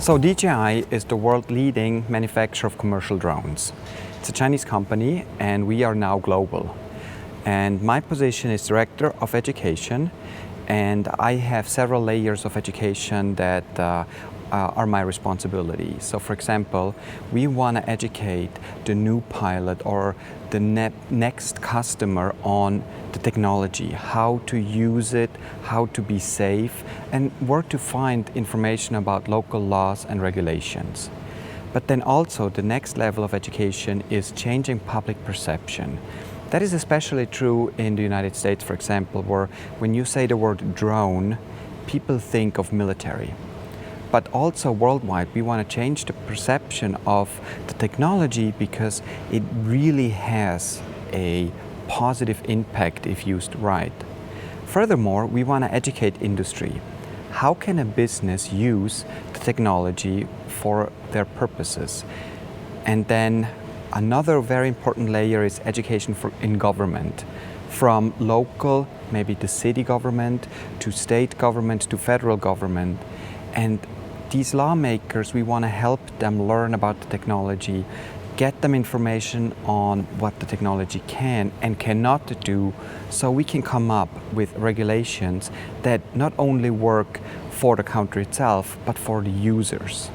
So DJI is the world-leading manufacturer of commercial drones. It's a Chinese company and we are now global. And my position is Director of Education, and I have several layers of education that are my responsibility. So for example, we want to educate the new pilot or the next customer on the technology, how to use it, how to be safe, and where to find information about local laws and regulations. But then also the next level of education is changing public perception. That is especially true in the United States, for example, where when you say the word drone, people think of military. But also worldwide, we want to change the perception of the technology because it really has a positive impact if used right. Furthermore, we want to educate industry. How can a business use the technology for their purposes? And then another very important layer is education in government, from local, maybe the city government, to state government, to federal government. And these lawmakers, we want to help them learn about the technology, get them information on what the technology can and cannot do, so we can come up with regulations that not only work for the country itself, but for the users.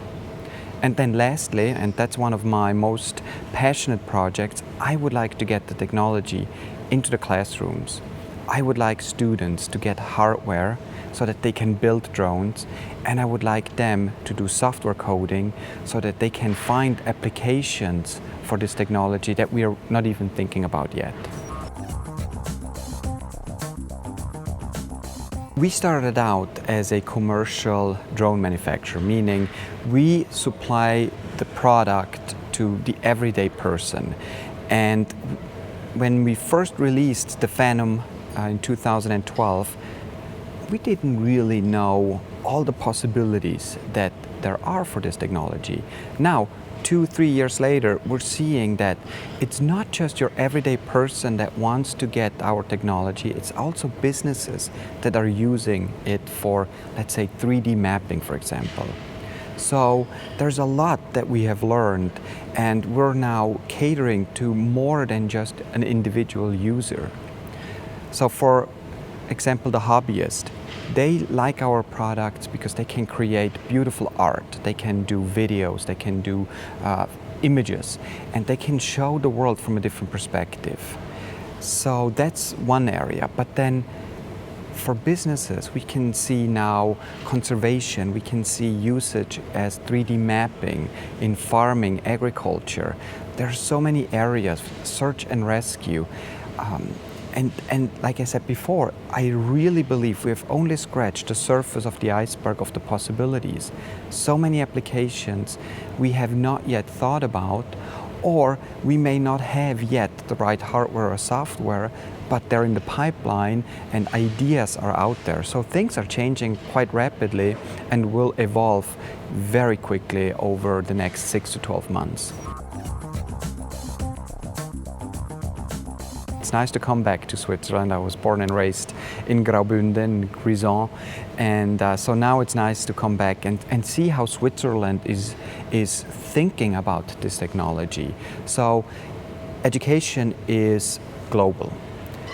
And then lastly, and that's one of my most passionate projects, I would like to get the technology into the classrooms. I would like students to get hardware so that they can build drones, and I would like them to do software coding so that they can find applications for this technology that we are not even thinking about yet. We started out as a commercial drone manufacturer, meaning we supply the product to the everyday person. And when we first released the Phantom in 2012, we didn't really know all the possibilities that there are for this technology. Now, 2-3 years later, we're seeing that it's not just your everyday person that wants to get our technology, it's also businesses that are using it for, let's say, 3D mapping, for example. So there's a lot that we have learned, and we're now catering to more than just an individual user. So for example, the hobbyist, they like our products because they can create beautiful art, they can do videos, they can do images, and they can show the world from a different perspective. So that's one area. But then for businesses, we can see now conservation, we can see usage as 3D mapping in farming, agriculture. There are so many areas, search and rescue. And like I said before, I really believe we have only scratched the surface of the iceberg of the possibilities. So many applications we have not yet thought about, or we may not have yet the right hardware or software, but they're in the pipeline and ideas are out there. So things are changing quite rapidly and will evolve very quickly over the next 6 to 12 months. It's nice to come back to Switzerland. I was born and raised in Graubünden, Grisons, and so now it's nice to come back and see how Switzerland is thinking about this technology. So education is global.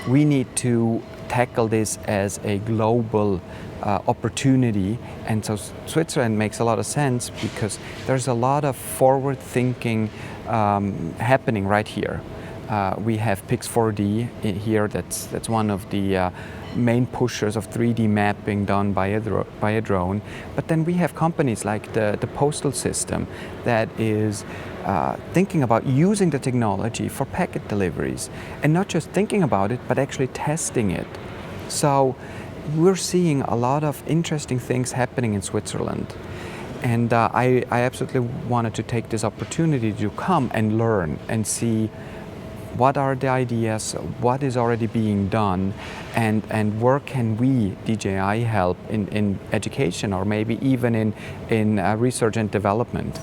We need to tackle this as a global opportunity, and so Switzerland makes a lot of sense because there's a lot of forward thinking happening right here. We have Pix4D here, that's one of the main pushers of 3D mapping done by a drone. But then we have companies like the postal system that is thinking about using the technology for packet deliveries. And not just thinking about it, but actually testing it. So we're seeing a lot of interesting things happening in Switzerland. And I absolutely wanted to take this opportunity to come and learn and see what are the ideas, what is already being done, and where can we, DJI, help in education or maybe even in research and development.